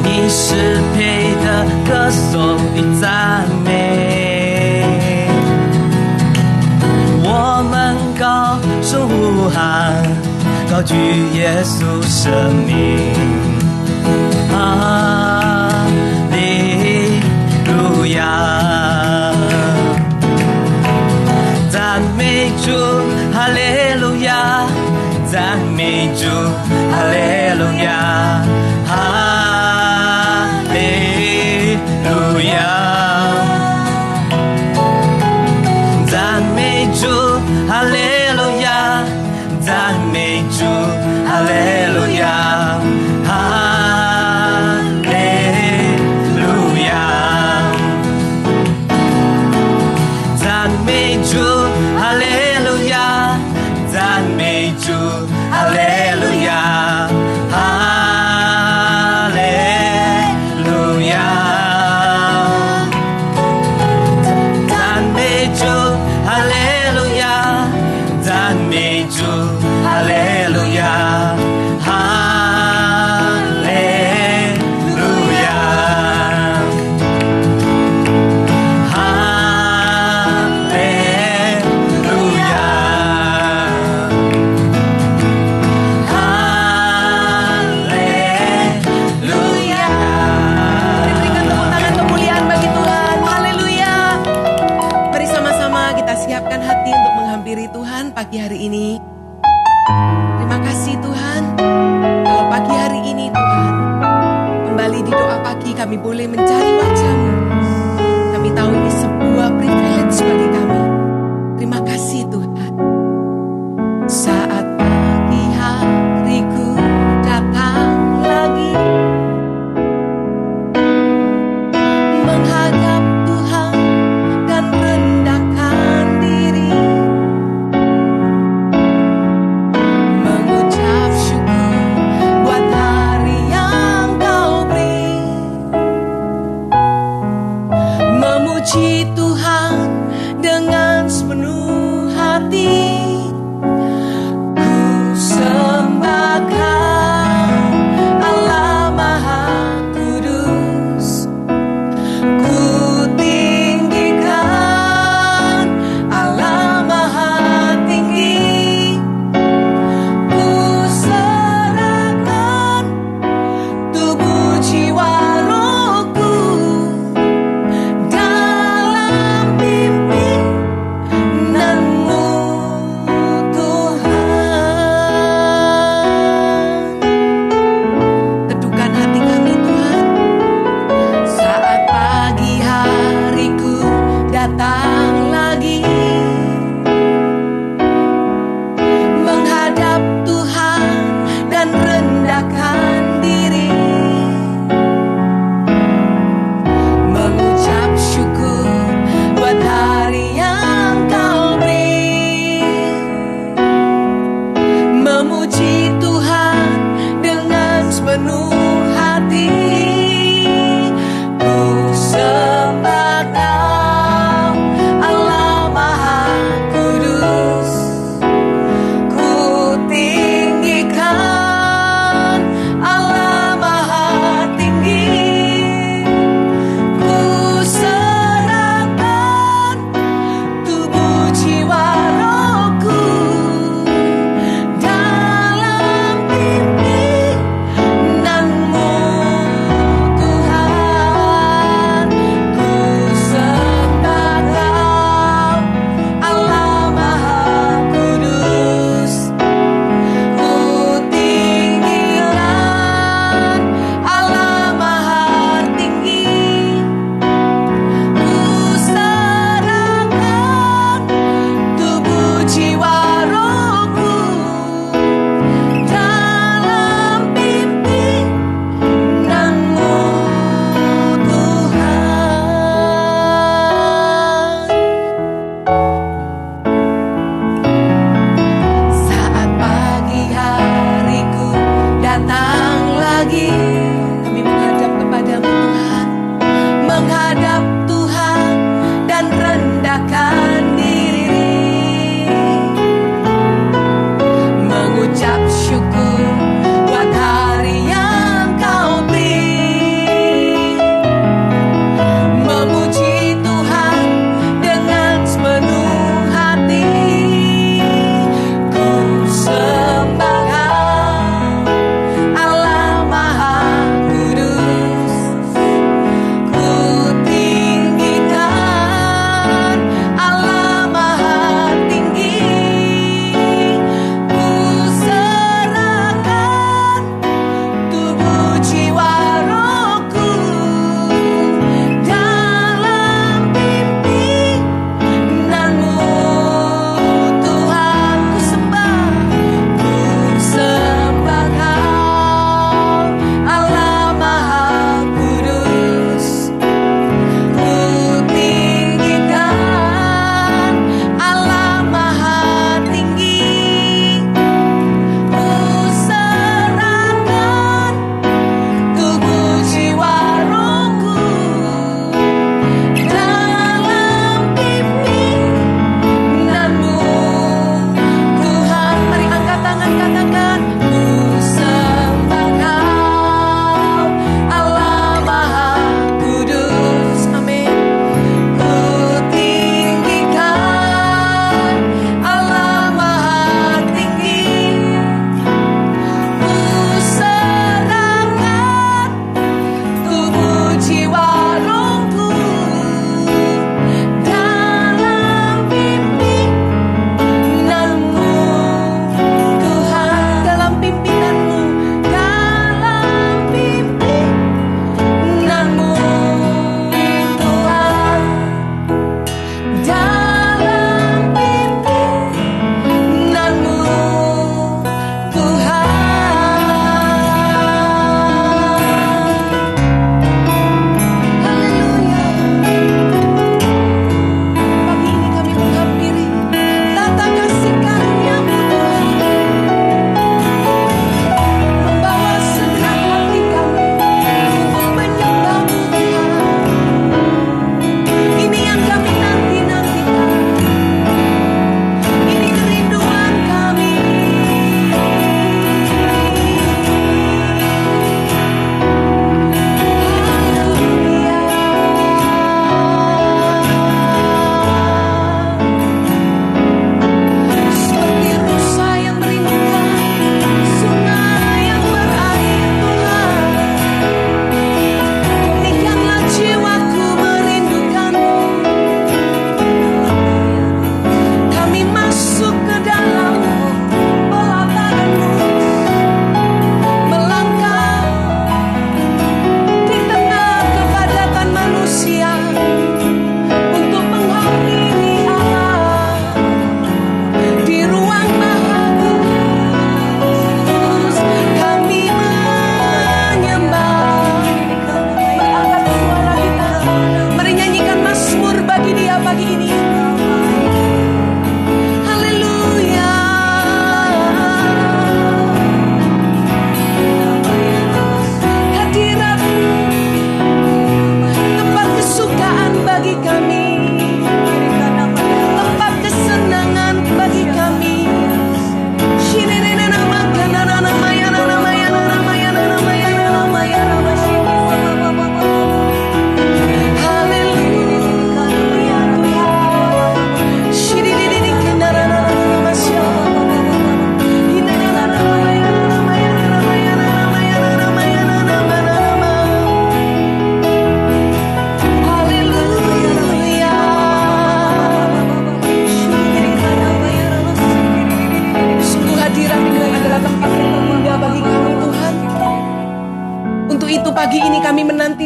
你是配的歌颂与赞美，我们高声呼喊，高举耶稣生命。哈利路亚，赞美主，哈利路亚，赞美主，哈利路亚，哈利路亚，赞美主，哈利路亚，赞美主，哈利路亚，哈利路亚，赞美主，哈利路亚，赞美主，哈利路亚，哈利路亚，赞美主，哈利路亚，赞美主，哈利路亚，哈利路亚，哈利路亚，哈利路亚。Berikan tepuk tangan kemuliaan bagi Tuhan. Haleluya. Mari sama-sama kita siapkan hati untuk menghampiri Tuhan pagi hari ini. Terima kasih Tuhan. Kalau pagi hari ini Tuhan, kembali di doa pagi kami boleh mencari wajah-Mu. Kami tahu ini sebuah privilege bagi kami. Terima kasih Tuhan. Saat pagi hariku datang lagi, menghadap Tuhan dan rendahkan diri, mengucap syukur buat hari yang Kau beri, memuji Tuhan dengan sepenuh hati. Ku sembahkan Allah Maha Kudus, ku tinggikan Allah Maha Tinggi, ku serahkan tubuh jiwa rohku dalam pimpinanmu.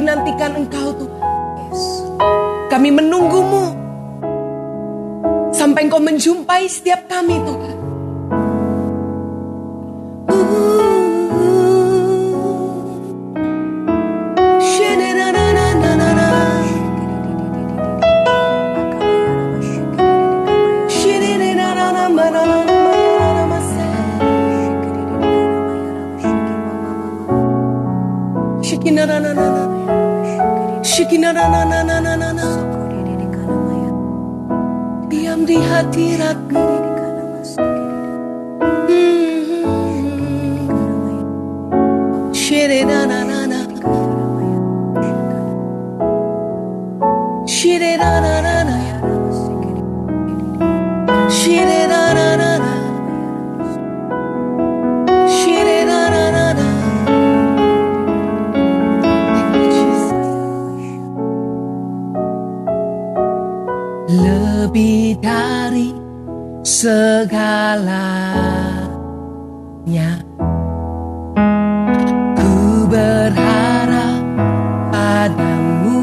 menantikan Engkau Tuhan. Kami menunggumu sampai Engkau menjumpai setiap kami Tuhan. Diam di hadirat-Mu. Lebih dari segalanya, ku berharap padamu.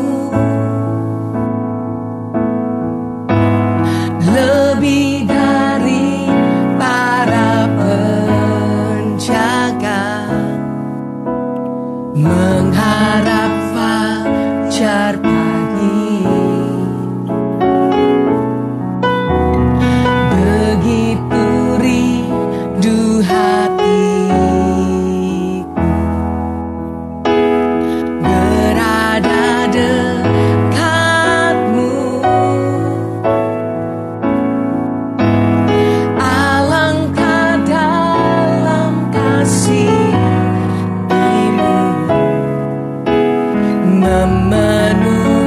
Lebih dari para penjaga, mengharap fajar pagi. Begitu rindu hatiku berada dekatmu. Alangkah dalam kasih-Mu memenuhi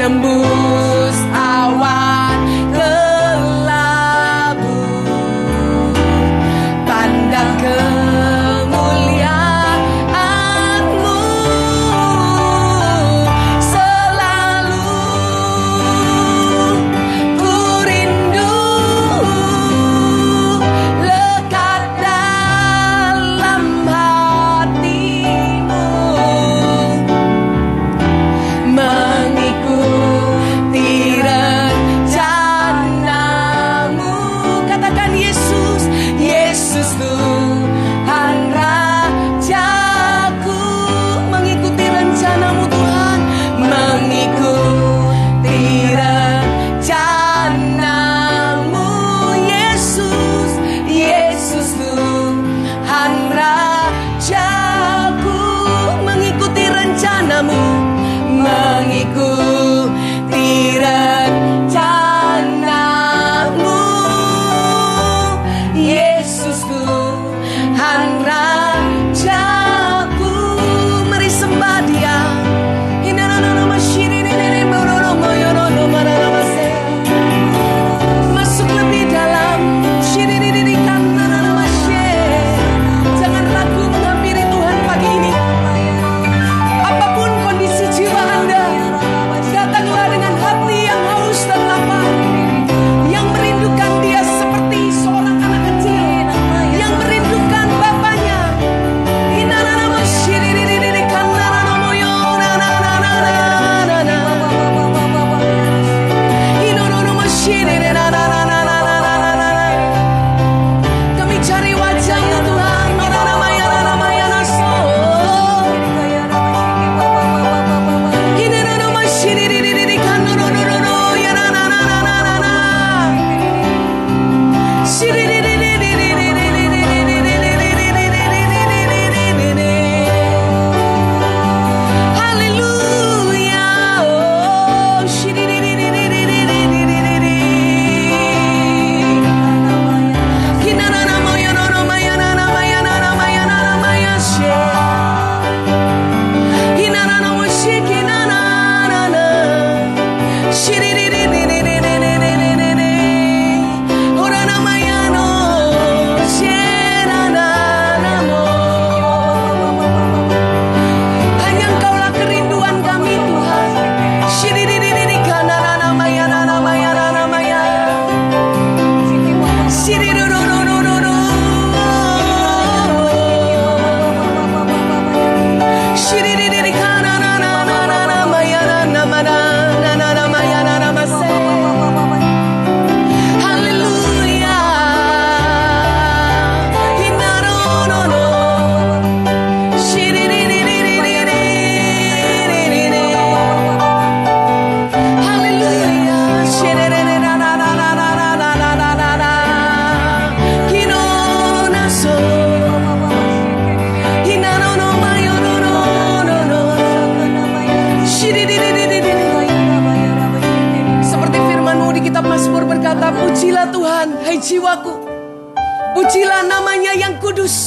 menembus awan kelabu. Pandang kemuliaan-Mu, selalu ku rindu lekat dalam hati-Mu, mengikuti rencana-Mu. Katakan Yesus, Yesus Tuhan Rajaku, mengikuti rencana-Mu Tuhan, mengikuti rencana-Mu. Yesus, Yesus Tuhan Rajaku, mengikuti rencana-Mu, mengikuti rencana-Mu. Yesus Tuhan Rajaku, mari sembah Dia. Masuk lebih dalam. Jangan ragu menghampiri Tuhan pagi ini. Apapun kondisi jiwa Anda, datanglah dengan hati yang haus dan lapar, yang merindukan Dia seperti seorang anak kecil yang merindukan bapaknya. Kami cari wajah-Mu Tuhan. Hanya Engkaulah kerinduan kami Tuhan. Seperti firman-Mu di kitab Mazmur berkata, pujilah Tuhan, hai jiwaku, pujilah namanya yang kudus.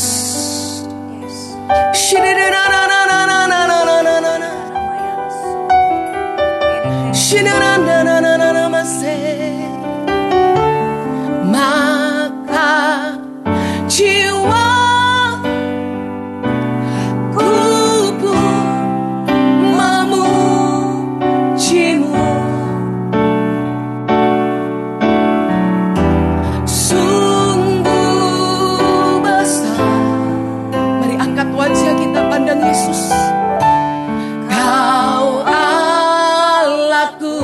Maka jiwaku pun memuji-Mu. Sungguh besar. Mari angkat wajah kita, pandang Yesus. Kau Allahku,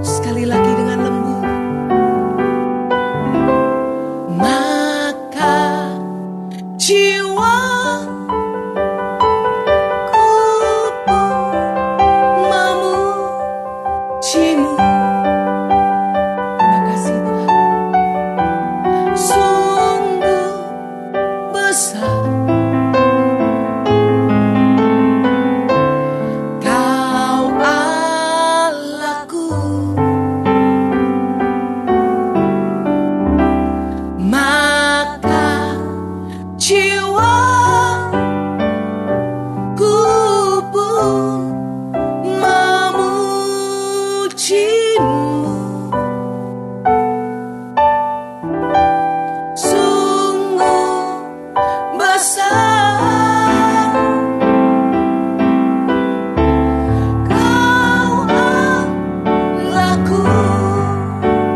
Sekali lagi dengan lembut. Maka jiwaku pun memujimu. Terima kasih Tuhan. Sungguh besar Kau Allahku, maka jiwaku pun memujimu. Sungguh besar Kau Allahku.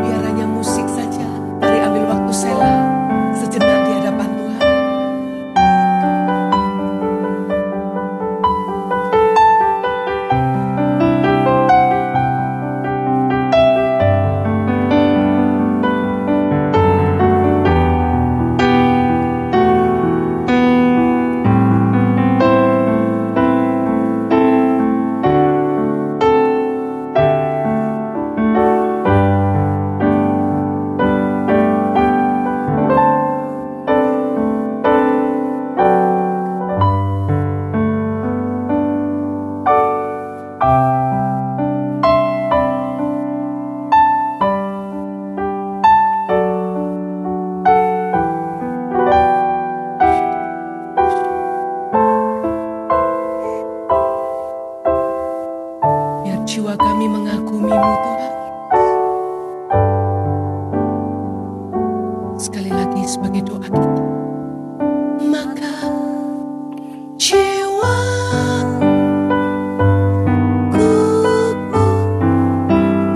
Biar hanya musik saja. Mari ambil waktu selah sejenak di hadapan Tuhan. Biar jiwa kami mengagumimu Tuhan. Sekali lagi sebagai doa kita. Maka jiwaku pun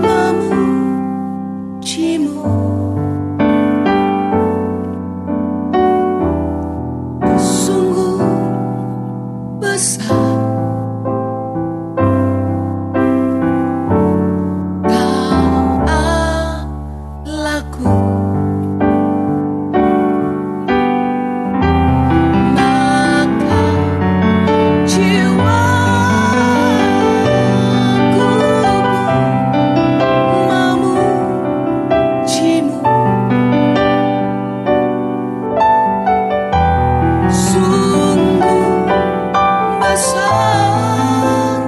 memujimu. Sungguh besar Kau Allahku, maka jiwaku memujimu. Sungguh besar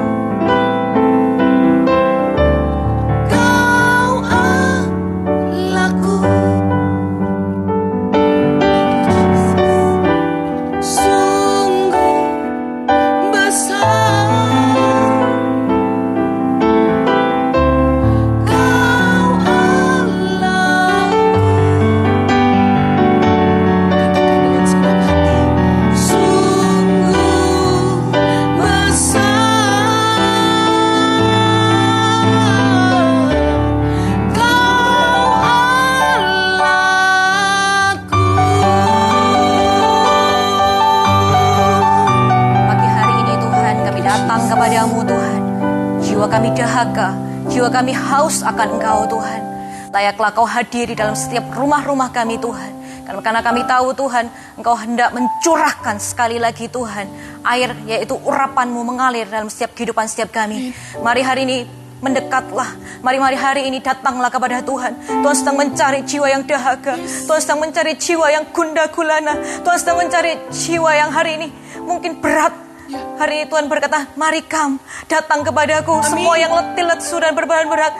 Kau Allahku. Sungguh besar Kau Allahku. Katakan dengan senang hati. Sungguh besar Kau Allahku. Pagi hari ini Tuhan, kami datang kepadamu Tuhan. Jiwa kami dahaga, jiwa kami haus akan Engkau Tuhan. Layaklah Kau hadir di dalam setiap rumah-rumah kami Tuhan. Karena kami tahu Tuhan, Engkau hendak mencurahkan sekali lagi Tuhan air, yaitu urapan-Mu mengalir dalam setiap kehidupan setiap kami. Mari hari ini mendekatlah. Mari hari ini datanglah kepada Tuhan. Tuhan sedang mencari jiwa yang dahaga. Tuhan sedang mencari jiwa yang gundah gulana. Tuhan sedang mencari jiwa yang hari ini mungkin berat. Hari ini Tuhan berkata, mari datang kepadaku. Semua yang letih, lesu dan berbahan berat.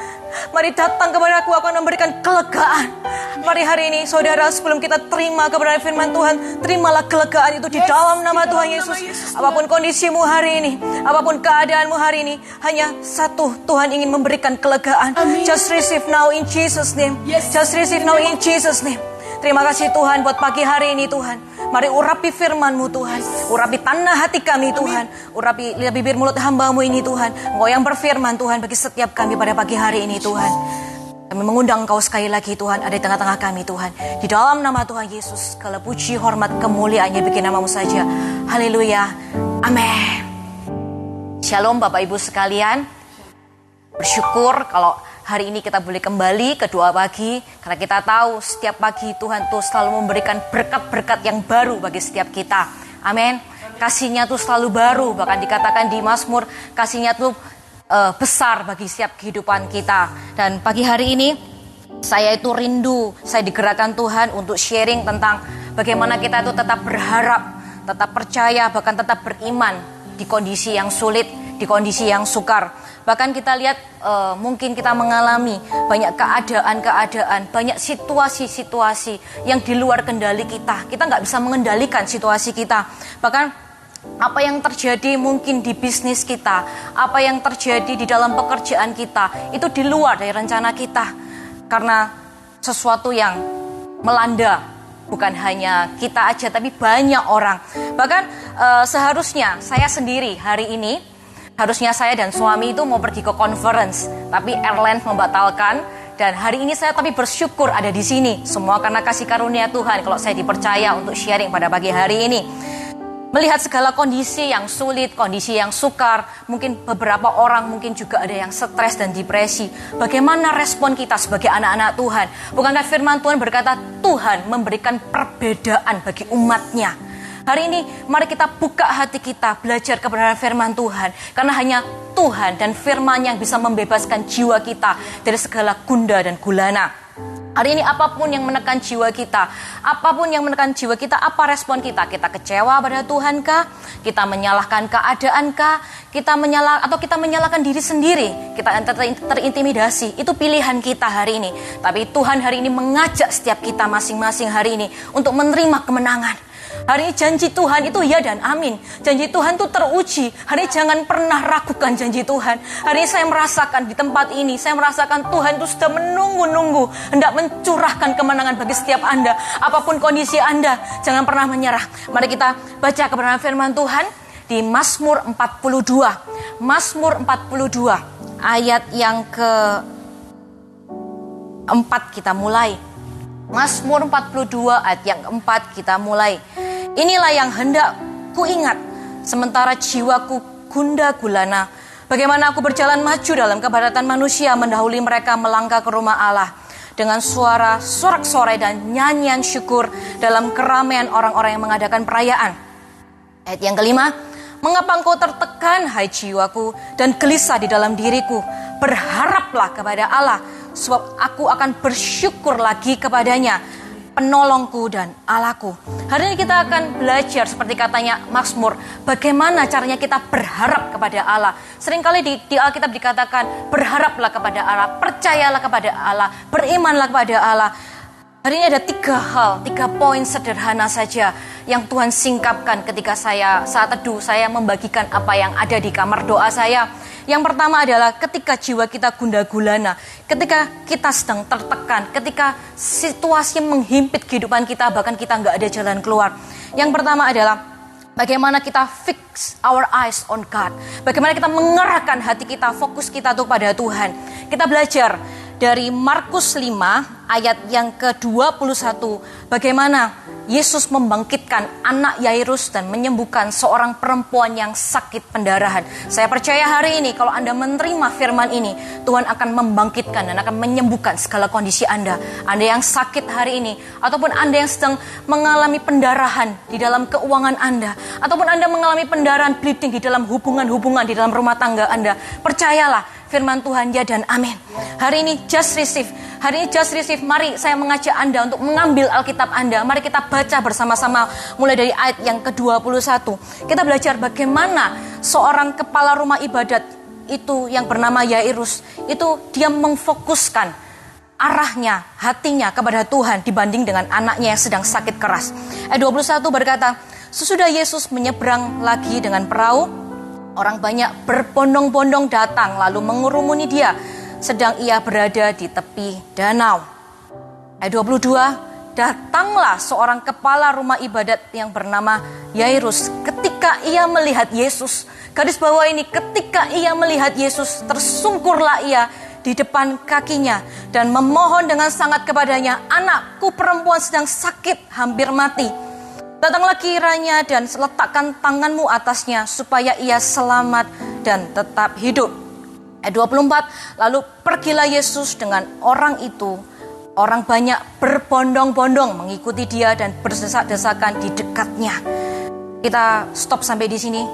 Mari datang kepadaku, aku akan memberikan kelegaan. Mari hari ini saudara, sebelum kita terima kebenaran firman Tuhan, terimalah kelegaan itu di dalam nama Tuhan Yesus. Apapun kondisimu hari ini, apapun keadaanmu hari ini, hanya satu, Tuhan ingin memberikan kelegaan. Just receive now in Jesus name. Just receive now in Jesus name. Terima kasih Tuhan buat pagi hari ini Tuhan. Mari urapi firman-Mu Tuhan. Urapi tanah hati kami Tuhan. Urapi lidah bibir mulut hamba-Mu ini Tuhan. Engkau yang berfirman Tuhan bagi setiap kami pada pagi hari ini Tuhan. Kami mengundang Engkau sekali lagi Tuhan, ada di tengah-tengah kami Tuhan. Di dalam nama Tuhan Yesus, segala puji, hormat, kemuliaan-Nya bagi nama-Mu saja. Haleluya. Amin. Shalom Bapak Ibu sekalian. bersyukur kalau hari ini kita boleh kembali ke doa pagi. Karena kita tahu setiap pagi Tuhan tuh selalu memberikan berkat-berkat yang baru bagi setiap kita. Amin. Kasih-Nya tuh selalu baru. Bahkan dikatakan di Mazmur, kasih-Nya tuh besar bagi setiap kehidupan kita. Dan pagi hari ini saya itu rindu, saya digerakkan Tuhan untuk sharing tentang bagaimana kita itu tetap berharap, tetap percaya, bahkan tetap beriman di kondisi yang sulit, di kondisi yang sukar. Bahkan kita lihat mungkin kita mengalami banyak keadaan-keadaan, banyak situasi-situasi yang di luar kendali kita. Kita nggak bisa mengendalikan situasi kita. Bahkan apa yang terjadi mungkin di bisnis kita, apa yang terjadi di dalam pekerjaan kita, itu di luar dari rencana kita. Karena sesuatu yang melanda bukan hanya kita aja, tapi banyak orang. Bahkan seharusnya saya sendiri hari ini, harusnya saya dan suami itu mau pergi ke conference, tapi airlines membatalkan. Dan hari ini saya tapi bersyukur ada di sini. Semua karena kasih karunia Tuhan kalau saya dipercaya untuk sharing pada pagi hari ini. Melihat segala kondisi yang sulit, kondisi yang sukar, mungkin beberapa orang mungkin juga ada yang stres dan depresi. Bagaimana respon kita sebagai anak-anak Tuhan? Bukankah firman Tuhan berkata Tuhan memberikan perbedaan bagi umatnya? Hari ini mari kita buka hati kita, belajar kebenaran firman Tuhan. Karena hanya Tuhan dan firman yang bisa membebaskan jiwa kita dari segala gundah dan gulana. Hari ini apapun yang menekan jiwa kita, apa respon kita? Kita kecewa pada Tuhan kah? Kita menyalahkan keadaan kah? Kita menyalahkan diri sendiri? Kita terintimidasi? Itu pilihan kita hari ini. Tapi Tuhan hari ini mengajak setiap kita masing-masing hari ini untuk menerima kemenangan. Hari ini janji Tuhan itu ya dan amin. Janji Tuhan itu teruji. Hari ini jangan pernah ragukan janji Tuhan. Hari ini saya merasakan di tempat ini, saya merasakan Tuhan itu sudah menunggu-nunggu, hendak mencurahkan kemenangan bagi setiap Anda. Apapun kondisi Anda, jangan pernah menyerah. Mari kita baca kebenaran firman Tuhan di Mazmur 42. Mazmur 42 ayat yang ke-4 kita mulai. Mazmur 42 ayat yang ke-4 kita mulai. Inilah yang hendak kuingat, sementara jiwaku gundah gulana. Bagaimana aku berjalan maju dalam kepadatan manusia, mendahului mereka melangkah ke rumah Allah. Dengan suara sorak-sorai dan nyanyian syukur dalam keramaian orang-orang yang mengadakan perayaan. Ayat yang kelima, mengapa engkau tertekan, hai jiwaku, dan gelisah di dalam diriku? Berharaplah kepada Allah, sebab aku akan bersyukur lagi kepadanya, penolongku dan Allahku. Hari ini kita akan belajar seperti katanya Mazmur, bagaimana caranya kita berharap kepada Allah. Seringkali di Alkitab dikatakan berharaplah kepada Allah, percayalah kepada Allah, berimanlah kepada Allah. Hari ini ada 3 poin sederhana saja yang Tuhan singkapkan ketika saat teduh saya membagikan apa yang ada di kamar doa saya. Yang pertama adalah ketika jiwa kita gundah gulana, ketika kita sedang tertekan, ketika situasi menghimpit kehidupan kita, bahkan kita nggak ada jalan keluar. Yang pertama adalah bagaimana kita fix our eyes on God. Bagaimana kita mengerahkan hati kita, fokus kita tuh pada Tuhan. Kita belajar dari Markus 5 ayat yang ke-21. Bagaimana Yesus membangkitkan anak Yairus dan menyembuhkan seorang perempuan yang sakit pendarahan. Saya percaya hari ini kalau Anda menerima firman ini, Tuhan akan membangkitkan dan akan menyembuhkan segala kondisi Anda. Anda yang sakit hari ini, ataupun Anda yang sedang mengalami pendarahan di dalam keuangan Anda, ataupun Anda mengalami pendarahan bleeding di dalam hubungan-hubungan di dalam rumah tangga Anda. Percayalah firman Tuhan ya dan amin. Hari ini just receive. Hari ini just receive. Mari saya mengajak Anda untuk mengambil Alkitab Anda. Mari kita baca bersama-sama mulai dari ayat yang ke-21. Kita belajar bagaimana seorang kepala rumah ibadat itu yang bernama Yairus, itu dia memfokuskan arahnya, hatinya kepada Tuhan dibanding dengan anaknya yang sedang sakit keras. Ayat 21 berkata, sesudah Yesus menyeberang lagi dengan perahu, orang banyak berbondong-bondong datang lalu mengurumuni dia sedang ia berada di tepi danau. Ayat 22, datanglah seorang kepala rumah ibadat yang bernama Yairus. Ketika ia melihat Yesus, garis bawah ini, ketika ia melihat Yesus, tersungkurlah ia di depan kakinya dan memohon dengan sangat kepadanya, anakku perempuan sedang sakit, hampir mati. Datanglah kiranya dan letakkan tanganmu atasnya supaya ia selamat dan tetap hidup. Ayat 24, lalu pergilah Yesus dengan orang itu. Orang banyak berbondong-bondong mengikuti dia dan berdesak-desakan di dekatnya. Kita stop sampai di sini.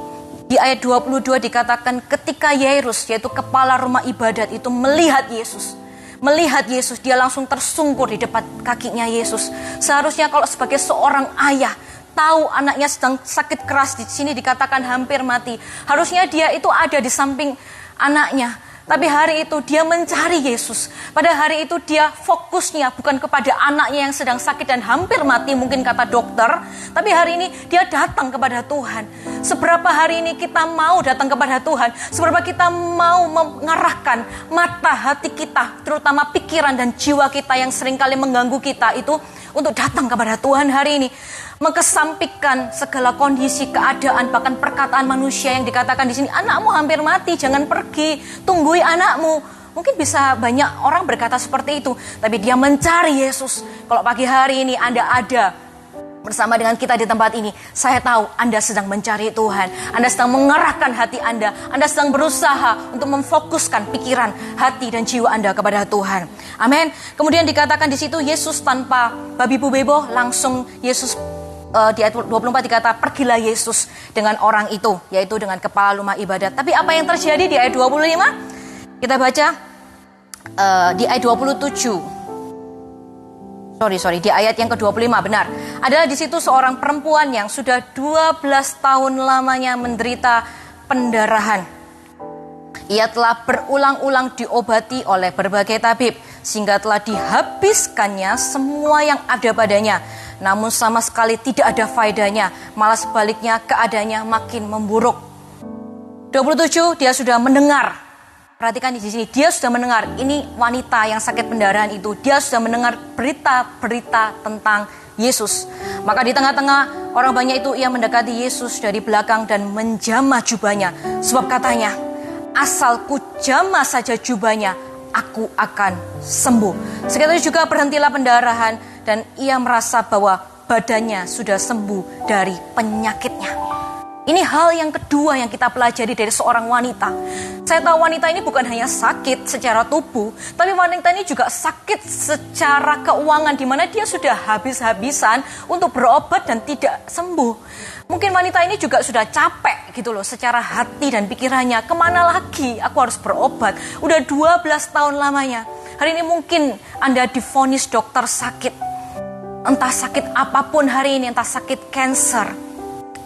Di ayat 22 dikatakan ketika Yairus, yaitu kepala rumah ibadat itu melihat Yesus, dia langsung tersungkur di depan kakinya Yesus. Seharusnya kalau sebagai seorang ayah, tahu anaknya sedang sakit keras, di sini dikatakan hampir mati. Harusnya dia itu ada di samping anaknya. Tapi hari itu dia mencari Yesus. Pada hari itu dia fokusnya bukan kepada anaknya yang sedang sakit dan hampir mati, mungkin kata dokter. Tapi hari ini dia datang kepada Tuhan. Seberapa hari ini kita mau datang kepada Tuhan? Seberapa kita mau mengarahkan mata hati kita, terutama pikiran dan jiwa kita yang seringkali mengganggu kita itu untuk datang kepada Tuhan hari ini. Mengesampingkan segala kondisi, keadaan, bahkan perkataan manusia yang dikatakan di sini, anakmu hampir mati, jangan pergi, tunggui anakmu. Mungkin bisa banyak orang berkata seperti itu, tapi dia mencari Yesus. Kalau pagi hari ini Anda ada bersama dengan kita di tempat ini, saya tahu Anda sedang mencari Tuhan. Anda sedang mengerahkan hati Anda sedang berusaha untuk memfokuskan pikiran, hati, dan jiwa Anda kepada Tuhan. Amin. Kemudian dikatakan di situ Yesus tanpa babi bu bebo, langsung Yesus di ayat 24 dikata pergilah Yesus dengan orang itu, yaitu dengan kepala rumah ibadat. Tapi apa yang terjadi di ayat 25? Kita baca di ayat 27. Di ayat yang ke-25, benar. Adalah di situ seorang perempuan yang sudah 12 tahun lamanya menderita pendarahan. Ia telah berulang-ulang diobati oleh berbagai tabib, sehingga telah dihabiskannya semua yang ada padanya. Namun sama sekali tidak ada faedahnya, malah sebaliknya keadaannya makin memburuk. 27, dia sudah mendengar. Perhatikan di sini, dia sudah mendengar. Ini wanita yang sakit pendarahan itu, dia sudah mendengar berita-berita tentang Yesus. Maka di tengah-tengah orang banyak itu ia mendekati Yesus dari belakang dan menjamah jubahnya. Sebab katanya, asal ku jamah saja jubahnya, aku akan sembuh. Seketika juga berhentilah pendarahan dan ia merasa bahwa badannya sudah sembuh dari penyakitnya. Ini hal yang kedua yang kita pelajari dari seorang wanita. Saya tahu wanita ini bukan hanya sakit secara tubuh, tapi wanita ini juga sakit secara keuangan, di mana dia sudah habis-habisan untuk berobat dan tidak sembuh. Mungkin wanita ini juga sudah capek gitu loh secara hati dan pikirannya. Kemana lagi aku harus berobat? Udah 12 tahun lamanya. Hari ini mungkin Anda divonis dokter sakit. Entah sakit apapun hari ini, entah sakit kanker,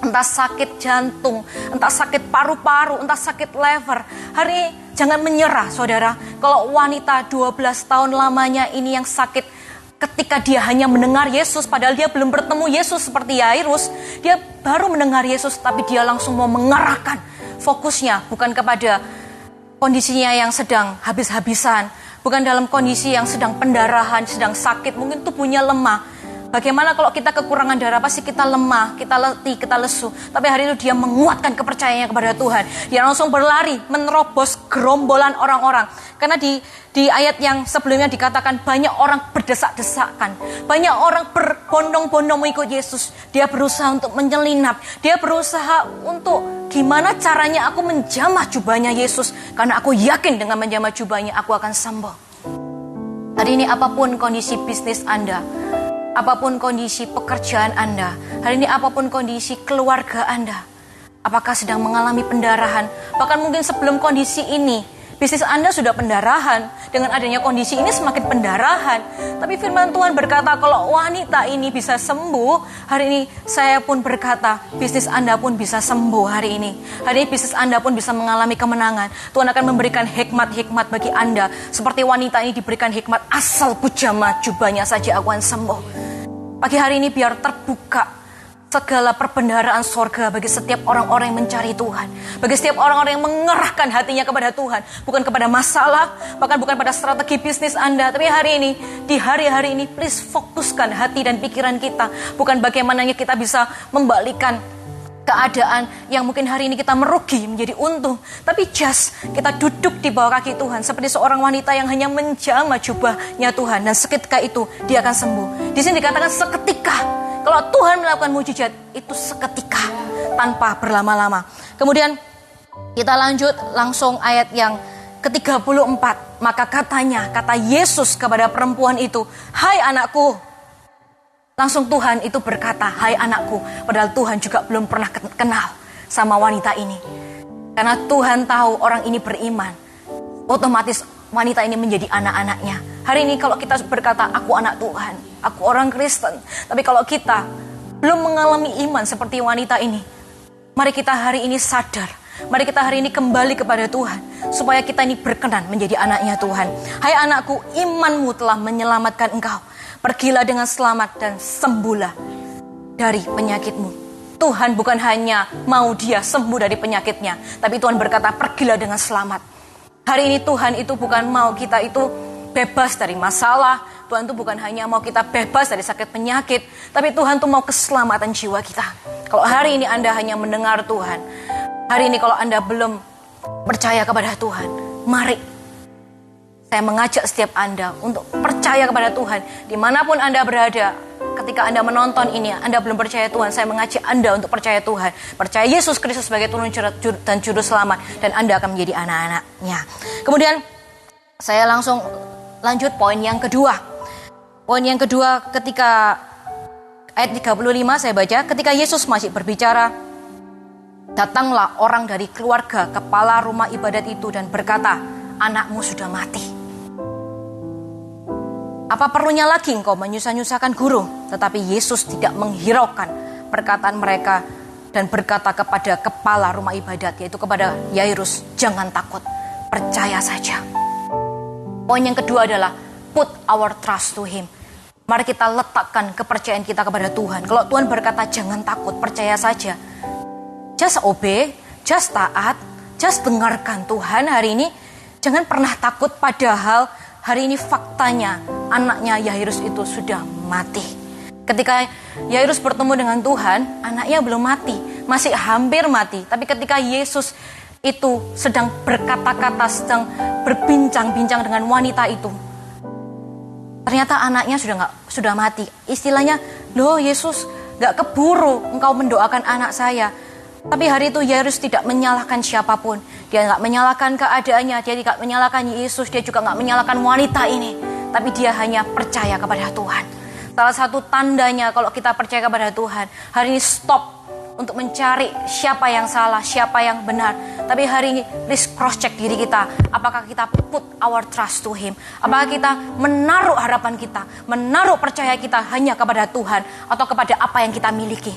entah sakit jantung, entah sakit paru-paru, entah sakit liver. Hari ini jangan menyerah saudara. Kalau wanita 12 tahun lamanya ini yang sakit, ketika dia hanya mendengar Yesus, padahal dia belum bertemu Yesus seperti Yairus, dia baru mendengar Yesus, tapi dia langsung mau mengarahkan fokusnya bukan kepada kondisinya yang sedang habis-habisan, bukan dalam kondisi yang sedang pendarahan, sedang sakit, mungkin tubuhnya lemah. Bagaimana kalau kita kekurangan darah, pasti kita lemah, kita letih, kita lesu. Tapi hari itu dia menguatkan kepercayaannya kepada Tuhan. Dia langsung berlari, menerobos gerombolan orang-orang. Karena di ayat yang sebelumnya dikatakan banyak orang berdesak-desakan. Banyak orang berbondong-bondong mengikut Yesus. Dia berusaha untuk menyelinap. Dia berusaha untuk gimana caranya aku menjamah jubahnya Yesus. Karena aku yakin dengan menjamah jubahnya aku akan sembuh. Hari ini apapun kondisi bisnis Anda, apapun kondisi pekerjaan Anda, hari ini apapun kondisi keluarga Anda, apakah sedang mengalami pendarahan, bahkan mungkin sebelum kondisi ini, bisnis Anda sudah pendarahan, dengan adanya kondisi ini semakin pendarahan. Tapi firman Tuhan berkata kalau wanita ini bisa sembuh, hari ini saya pun berkata bisnis Anda pun bisa sembuh hari ini. Hari ini bisnis Anda pun bisa mengalami kemenangan. Tuhan akan memberikan hikmat-hikmat bagi Anda. Seperti wanita ini diberikan hikmat, asal ku jamah jubahnya saja aku akan sembuh. Pagi hari ini biar terbuka segala perbendaharaan sorga bagi setiap orang-orang yang mencari Tuhan. Bagi setiap orang-orang yang mengerahkan hatinya kepada Tuhan. Bukan kepada masalah, bahkan bukan pada strategi bisnis Anda. Tapi hari ini, di hari-hari ini, please fokuskan hati dan pikiran kita. Bukan bagaimana kita bisa membalikan keadaan yang mungkin hari ini kita merugi menjadi untung. Tapi just kita duduk di bawah kaki Tuhan. Seperti seorang wanita yang hanya menjamah jubahnya Tuhan. Dan seketika itu dia akan sembuh. Di sini dikatakan seketika. Kalau Tuhan melakukan mujizat, itu seketika, tanpa berlama-lama. Kemudian kita lanjut langsung ayat yang ke-34, maka kata Yesus kepada perempuan itu, "Hai anakku." Langsung Tuhan itu berkata, "Hai anakku." Padahal Tuhan juga belum pernah kenal sama wanita ini. Karena Tuhan tahu orang ini beriman, otomatis wanita ini menjadi anak-anaknya. Hari ini kalau kita berkata, "Aku anak Tuhan, aku orang Kristen." Tapi kalau kita belum mengalami iman seperti wanita ini, mari kita hari ini sadar. Mari kita hari ini kembali kepada Tuhan, supaya kita ini berkenan menjadi anaknya Tuhan. "Hai anakku, imanmu telah menyelamatkan engkau. Pergilah dengan selamat dan sembuhlah dari penyakitmu." Tuhan bukan hanya mau dia sembuh dari penyakitnya, tapi Tuhan berkata, "Pergilah dengan selamat." Hari ini Tuhan itu bukan mau kita itu bebas dari masalah. Tuhan itu bukan hanya mau kita bebas dari sakit penyakit, tapi Tuhan itu mau keselamatan jiwa kita. Kalau hari ini Anda hanya mendengar Tuhan, hari ini kalau Anda belum percaya kepada Tuhan, mari saya mengajak setiap Anda untuk percaya kepada Tuhan. Dimanapun Anda berada, ketika Anda menonton ini, Anda belum percaya Tuhan, saya mengajak Anda untuk percaya Tuhan. Percaya Yesus Kristus sebagai Tuhan dan Juru Selamat, dan Anda akan menjadi anak-anaknya. Kemudian saya langsung lanjut poin yang kedua. Poin yang kedua, ketika ayat 35 saya baca, ketika Yesus masih berbicara, datanglah orang dari keluarga kepala rumah ibadat itu dan berkata, "Anakmu sudah mati. Apa perlunya lagi engkau menyusah-nyusahkan guru?" Tetapi Yesus tidak menghiraukan perkataan mereka dan berkata kepada kepala rumah ibadat, yaitu kepada Yairus, "Jangan takut, percaya saja." Poin yang kedua adalah put our trust to Him. Mari kita letakkan kepercayaan kita kepada Tuhan. Kalau Tuhan berkata jangan takut, percaya saja. Just obey, just taat, just dengarkan Tuhan hari ini. Jangan pernah takut, padahal hari ini faktanya anaknya Yairus itu sudah mati. Ketika Yairus bertemu dengan Tuhan, anaknya belum mati, masih hampir mati. Tapi ketika Yesus itu sedang berkata-kata, sedang berbincang-bincang dengan wanita itu, ternyata anaknya sudah mati. Istilahnya, "Loh Yesus, gak keburu engkau mendoakan anak saya." Tapi hari itu Yairus tidak menyalahkan siapapun. Dia gak menyalahkan keadaannya, dia tidak menyalahkan Yesus, dia juga gak menyalahkan wanita ini. Tapi dia hanya percaya kepada Tuhan. Salah satu tandanya kalau kita percaya kepada Tuhan, hari ini stop untuk mencari siapa yang salah, siapa yang benar. Tapi hari ini please cross check diri kita. Apakah kita put our trust to Him? Apakah kita menaruh harapan kita, menaruh percaya kita hanya kepada Tuhan atau kepada apa yang kita miliki?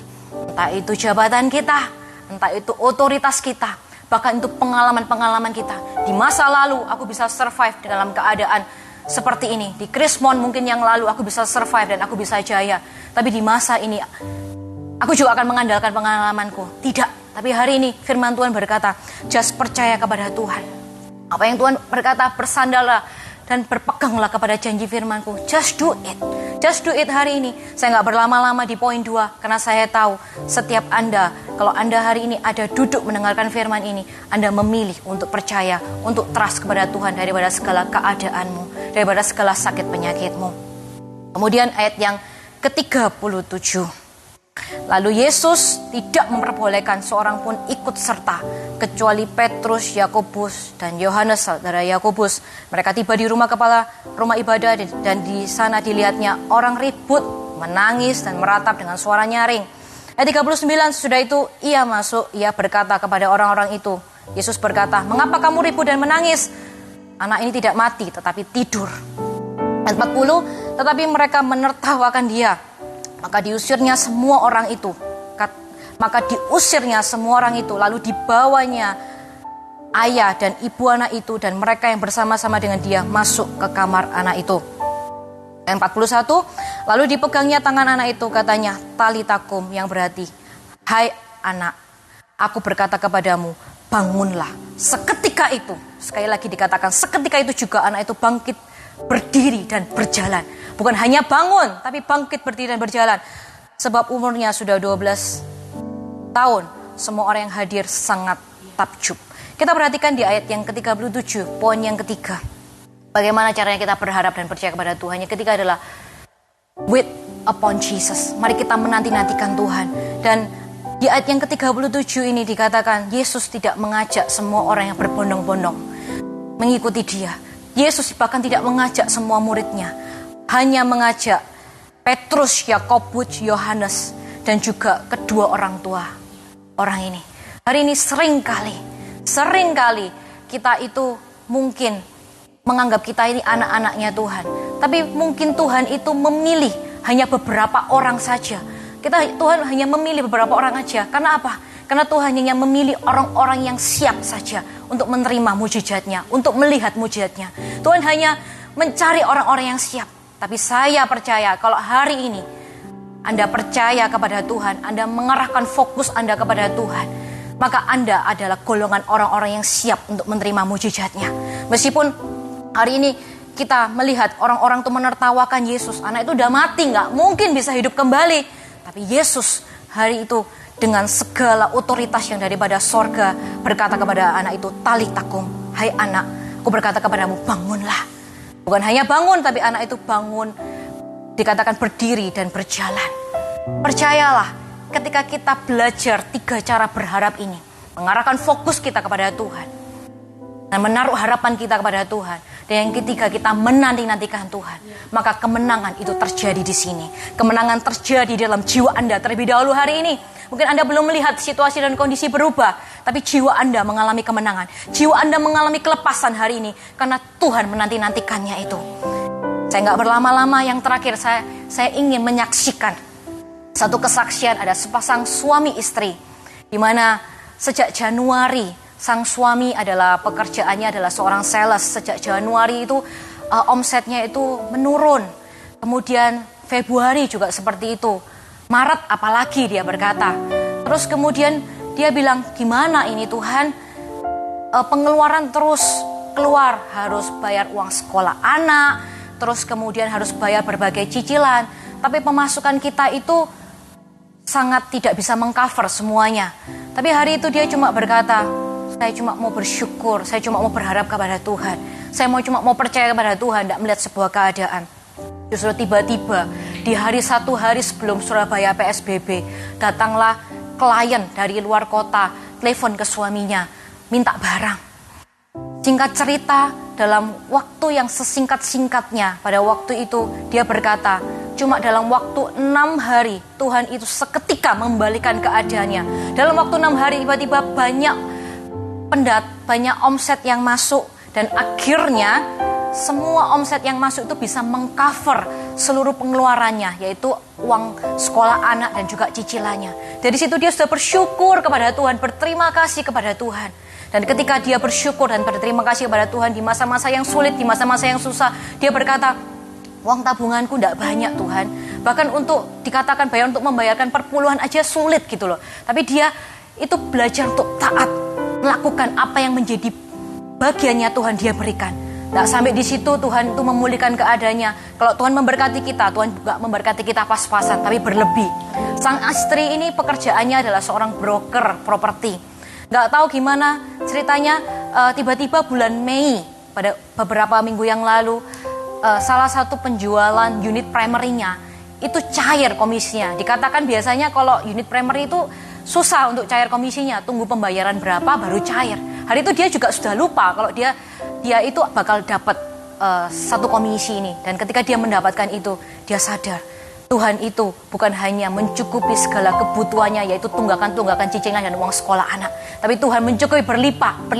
Entah itu jabatan kita, entah itu otoritas kita, bahkan itu pengalaman-pengalaman kita. Di masa lalu aku bisa survive dalam keadaan seperti ini. Di Krismon mungkin yang lalu aku bisa survive dan aku bisa jaya. Tapi di masa ini aku juga akan mengandalkan pengalamanku. Tidak, tapi hari ini firman Tuhan berkata, just percaya kepada Tuhan. Apa yang Tuhan berkata, bersandallah dan berpeganglah kepada janji firman-Ku. Just do it. Just do it hari ini. Saya gak berlama-lama di poin 2, karena saya tahu setiap Anda, kalau Anda hari ini ada duduk mendengarkan firman ini, Anda memilih untuk percaya, untuk trust kepada Tuhan daripada segala keadaanmu, daripada segala sakit penyakitmu. Kemudian ayat yang ke-37. Lalu Yesus tidak memperbolehkan seorang pun ikut serta, kecuali Petrus, Yakobus, dan Yohanes saudara Yakobus. Mereka tiba di rumah kepala rumah ibadah dan di sana dilihatnya orang ribut, menangis dan meratap dengan suara nyaring. Ayat 39, sesudah itu ia masuk, ia berkata kepada orang-orang itu. Yesus berkata, "Mengapa kamu ribut dan menangis? Anak ini tidak mati tetapi tidur." Ayat 40, tetapi mereka menertawakan dia. Maka diusirnya semua orang itu. Lalu dibawanya ayah dan ibu anak itu dan mereka yang bersama-sama dengan dia masuk ke kamar anak itu. Ayat 41, lalu dipegangnya tangan anak itu, katanya, "Talitakum," yang berarti, "Hai anak, aku berkata kepadamu, bangunlah." Seketika itu, sekali lagi dikatakan, seketika itu juga anak itu bangkit, berdiri dan berjalan. Bukan hanya bangun, tapi bangkit, berdiri dan berjalan. Sebab umurnya sudah 12 tahun. Semua orang yang hadir sangat takjub. Kita perhatikan di ayat yang ke-37, poin yang ketiga. Bagaimana caranya kita berharap dan percaya kepada Tuhan. Yang ketiga adalah wait upon Jesus. Mari kita menanti-nantikan Tuhan. Dan di ayat yang ke-37 ini dikatakan, Yesus tidak mengajak semua orang yang berbondong-bondong. mengikuti dia. Yesus bahkan tidak mengajak semua muridnya, hanya mengajak Petrus, Yakobus, Yohanes, dan juga kedua orang tua orang ini. Hari ini seringkali kita itu mungkin menganggap kita ini anak-anaknya Tuhan. Tapi mungkin Tuhan itu memilih hanya beberapa orang saja. Tuhan hanya memilih beberapa orang aja. Karena apa? Karena Tuhan hanya memilih orang-orang yang siap saja untuk menerima mujizatnya, untuk melihat mujizatnya. Tuhan hanya mencari orang-orang yang siap. Tapi saya percaya kalau hari ini Anda percaya kepada Tuhan, Anda mengarahkan fokus Anda kepada Tuhan, maka Anda adalah golongan orang-orang yang siap untuk menerima mujizatnya. Meskipun hari ini kita melihat orang-orang itu menertawakan Yesus, anak itu udah mati, nggak mungkin bisa hidup kembali. Tapi Yesus hari itu dengan segala otoritas yang daripada sorga berkata kepada anak itu, talitakum, hai anak, aku berkata kepadamu, bangunlah. Bukan hanya bangun, tapi anak itu bangun, dikatakan berdiri dan berjalan. Percayalah, ketika kita belajar 3 cara berharap ini, mengarahkan fokus kita kepada Tuhan, dan menaruh harapan kita kepada Tuhan, dan yang ketiga kita menanti-nantikan Tuhan, maka kemenangan itu terjadi di sini. Kemenangan terjadi dalam jiwa Anda terlebih dahulu hari ini. Mungkin Anda belum melihat situasi dan kondisi berubah, tapi jiwa Anda mengalami kemenangan. Jiwa Anda mengalami kelepasan hari ini, karena Tuhan menanti-nantikannya itu. Saya nggak berlama-lama, yang terakhir saya ingin menyaksikan satu kesaksian. Ada sepasang suami istri, di mana sejak Januari, sang suami adalah pekerjaannya adalah seorang sales. Sejak Januari itu omsetnya itu menurun. Kemudian Februari juga seperti itu. Maret apalagi dia berkata. Terus kemudian dia bilang, gimana ini Tuhan? Pengeluaran terus keluar, harus bayar uang sekolah anak, terus kemudian harus bayar berbagai cicilan. Tapi pemasukan kita itu sangat tidak bisa mengcover semuanya. Tapi hari itu dia cuma berkata, saya cuma mau bersyukur, saya cuma mau berharap kepada Tuhan. Saya cuma mau percaya kepada Tuhan, tidak melihat sebuah keadaan. Justru tiba-tiba di satu hari sebelum Surabaya PSBB, datanglah klien dari luar kota, telepon ke suaminya, minta barang. Singkat cerita, dalam waktu yang sesingkat-singkatnya, pada waktu itu dia berkata, cuma dalam waktu 6 hari, Tuhan itu seketika membalikan keadaannya. Dalam waktu 6 hari tiba-tiba banyak omset yang masuk, dan akhirnya semua omset yang masuk itu bisa mengcover seluruh pengeluarannya, yaitu uang sekolah anak dan juga cicilannya. Dari situ dia sudah bersyukur kepada Tuhan, berterima kasih kepada Tuhan. Dan ketika dia bersyukur dan berterima kasih kepada Tuhan di masa-masa yang sulit, di masa-masa yang susah, dia berkata, uang tabunganku tidak banyak Tuhan. Bahkan untuk dikatakan bayar untuk membayarkan perpuluhan aja sulit gitu loh. Tapi dia itu belajar untuk taat, melakukan apa yang menjadi bagiannya Tuhan dia berikan. Nah, sampai di situ Tuhan itu memulihkan keadaannya. Kalau Tuhan memberkati kita, Tuhan juga memberkati kita pas-pasan, tapi berlebih. Sang istri ini pekerjaannya adalah seorang broker properti. Gak tahu gimana ceritanya, tiba-tiba bulan Mei, pada beberapa minggu yang lalu, salah satu penjualan unit primary-nya itu cair komisinya. Dikatakan biasanya kalau unit primary itu susah untuk cair komisinya, tunggu pembayaran berapa baru cair. Hari itu dia juga sudah lupa kalau dia itu bakal dapat satu komisi ini. Dan ketika dia mendapatkan itu, dia sadar Tuhan itu bukan hanya mencukupi segala kebutuhannya, yaitu tunggakan-tunggakan cicilan dan uang sekolah anak, tapi Tuhan mencukupi berlimpah.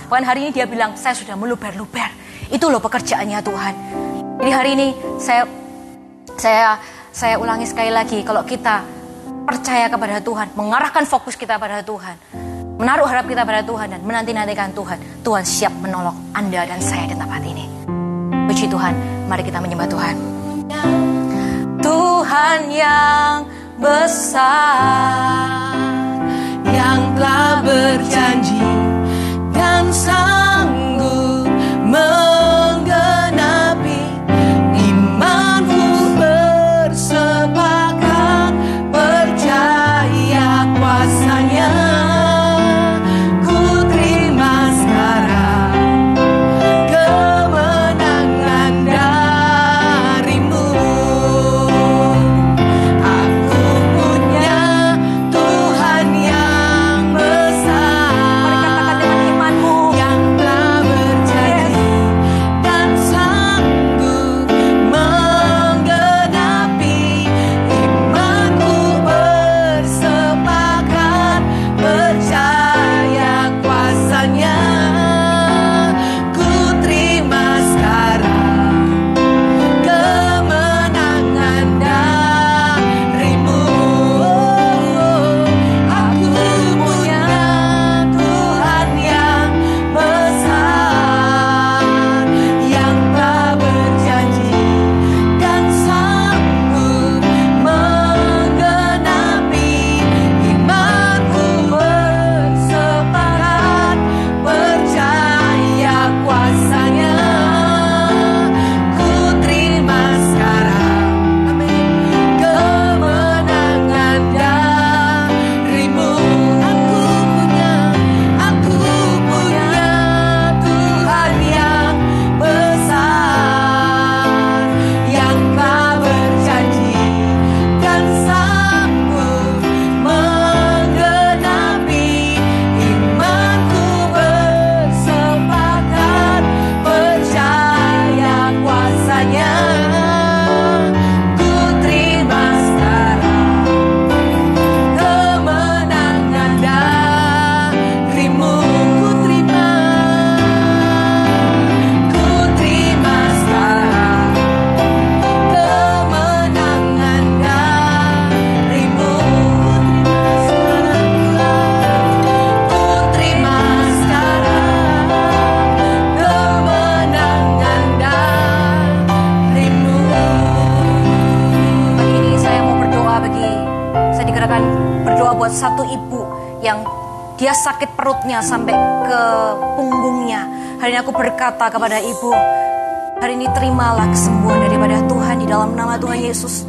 Bahkan hari ini dia bilang, saya sudah meluber-luber. Itu loh pekerjaannya Tuhan. Jadi hari ini saya ulangi sekali lagi, kalau kita percaya kepada Tuhan, mengarahkan fokus kita pada Tuhan, menaruh harap kita pada Tuhan, dan menanti-nantikan Tuhan, Tuhan siap menolong Anda dan saya di tempat ini. Puji Tuhan, mari kita menyembah Tuhan. Tuhan yang besar, yang telah berjanji dan sanggup menggenapi imanku, bersepakat percaya kuasanya. Ku terima sekarang kemenangan darimu. Aku punya Tuhan yang besar, mari katakan dengan imanmu, yang sakit perutnya sampai ke punggungnya. Hari ini aku berkata kepada ibu, hari ini terimalah kesembuhan daripada Tuhan di dalam nama Tuhan Yesus.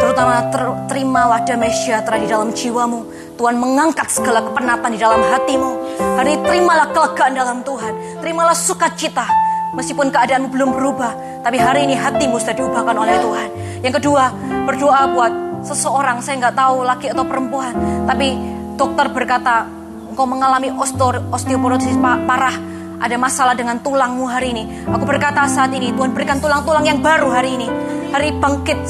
Terutama terimalah damai sejahtera di dalam jiwamu. Tuhan mengangkat segala kepenatan di dalam hatimu. Hari ini terimalah kelegaan dalam Tuhan. Terimalah sukacita. Meskipun keadaanmu belum berubah, tapi hari ini hatimu sudah diubahkan oleh Tuhan. Yang kedua, berdoa buat seseorang, saya nggak tahu laki atau perempuan, tapi dokter berkata engkau mengalami osteoporosis parah, ada masalah dengan tulangmu hari ini. Aku berkata saat ini Tuhan berikan tulang-tulang yang baru hari ini. Hari bangkit,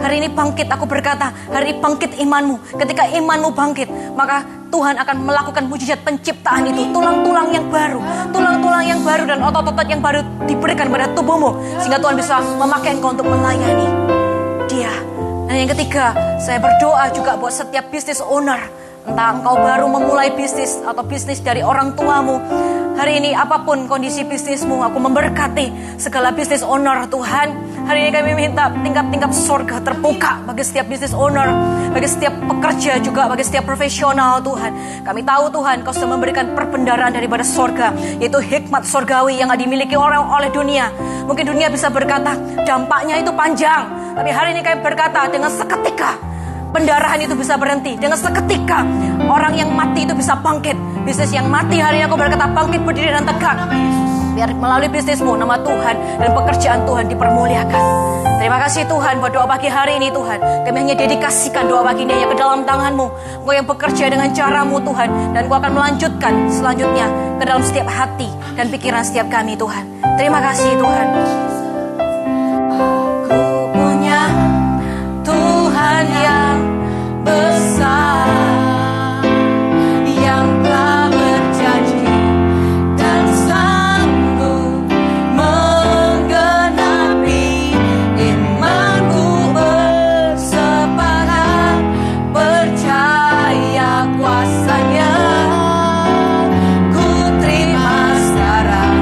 hari ini bangkit. Aku berkata hari ini bangkit imanmu. Ketika imanmu bangkit, maka Tuhan akan melakukan mujizat penciptaan itu. Tulang-tulang yang baru dan otot-otot yang baru diberikan pada tubuhmu, sehingga Tuhan bisa memakai engkau untuk melayani Dia. Dan yang ketiga, saya berdoa juga buat setiap business owner. Entah engkau baru memulai bisnis atau bisnis dari orang tuamu. Hari ini apapun kondisi bisnismu, aku memberkati segala bisnis owner Tuhan. Hari ini kami minta tingkap-tingkap surga terbuka bagi setiap bisnis owner, bagi setiap pekerja juga, bagi setiap profesional Tuhan. Kami tahu Tuhan Kau sudah memberikan perbendaharaan daripada surga, yaitu hikmat surgawi yang dimiliki oleh dunia. Mungkin dunia bisa berkata dampaknya itu panjang, tapi hari ini kami berkata dengan seketika pendarahan itu bisa berhenti. Dengan seketika orang yang mati itu bisa bangkit. Bisnis yang mati hari ini aku berkata bangkit, berdiri dan tegak. Biar melalui bisnismu nama Tuhan dan pekerjaan Tuhan dipermuliakan. Terima kasih Tuhan buat doa pagi hari ini Tuhan. Kami hanya dedikasikan doa pagi ini hanya ke dalam tangan-Mu. Engkau yang bekerja dengan cara-Mu Tuhan. Dan Engkau akan melanjutkan selanjutnya ke dalam setiap hati dan pikiran setiap kami Tuhan. Terima kasih Tuhan. Aku punya Tuhan yang besar, yang telah berjanji dan sanggup menggenapi. Imanku bersepakat percaya kuasa-Nya. Ku terima sekarang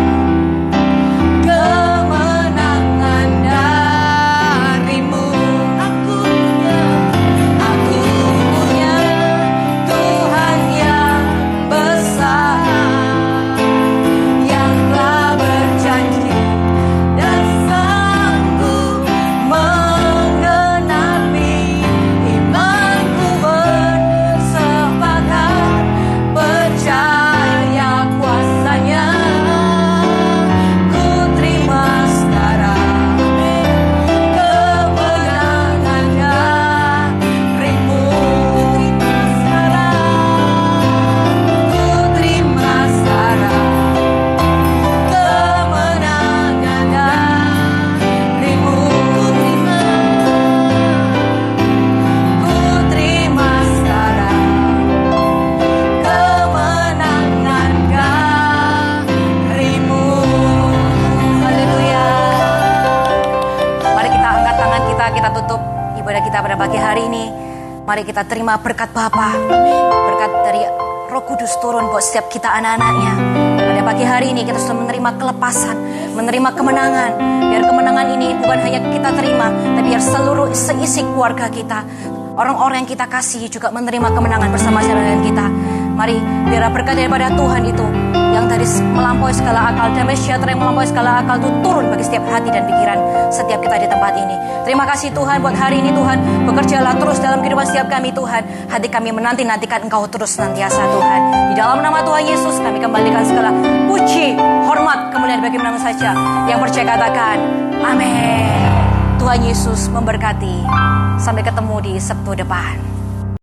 kemenangan darimu. Aku punya Tuhan yang besar, yang telah berjanji dan sanggup menggenapi. Imanku bersepakat percaya kuasa-Nya. Ku terima sekarang kemenangan darimu. Ku terima sekarang kemenangan darimu. Ku terima sekarang kemenangan darimu. Haleluya. Mari kita angkat tangan kita tutup ibadah kita pada pagi hari ini. Mari kita terima berkat Bapa, berkat dari Roh Kudus turun buat setiap kita anak-anaknya. Pada pagi hari ini kita sudah menerima kelepasan, menerima kemenangan. Biar kemenangan ini bukan hanya kita terima, tapi biar seluruh seisi keluarga kita, orang-orang yang kita kasihi juga menerima kemenangan bersama-sama dengan kita. Mari biar berkat daripada Tuhan itu yang dari melampaui segala akal, damai sejahtera yang melampaui segala akal itu turun bagi setiap hati dan pikiran setiap kita di tempat ini. Terima kasih Tuhan buat hari ini Tuhan. Bekerjalah terus dalam kehidupan setiap kami Tuhan. Hati kami menanti-nantikan Engkau terus senantiasa Tuhan. Di dalam nama Tuhan Yesus kami kembalikan segala puji, hormat, kemuliaan bagi nama saja. Yang percaya katakan amin. Tuhan Yesus memberkati. Sampai ketemu di Sabtu depan.